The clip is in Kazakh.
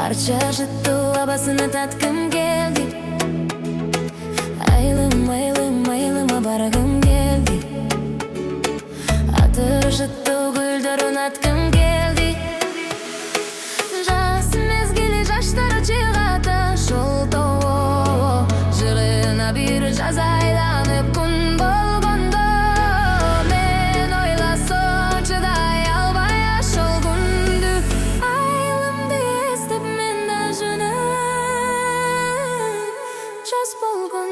Парча жыты абасына таткым келди. Айылым, айылым, айылыма баргым келди. Атыр жыты гүлдөрүн аткым келди. Жаз мезгили жаштары чыгат шолтоо. Жырына бир жаз айланып күн болгондо, мен ойласо чыдай албай ошол күндү. Айылымды эстеп мен да жөнөм, жаз болгон.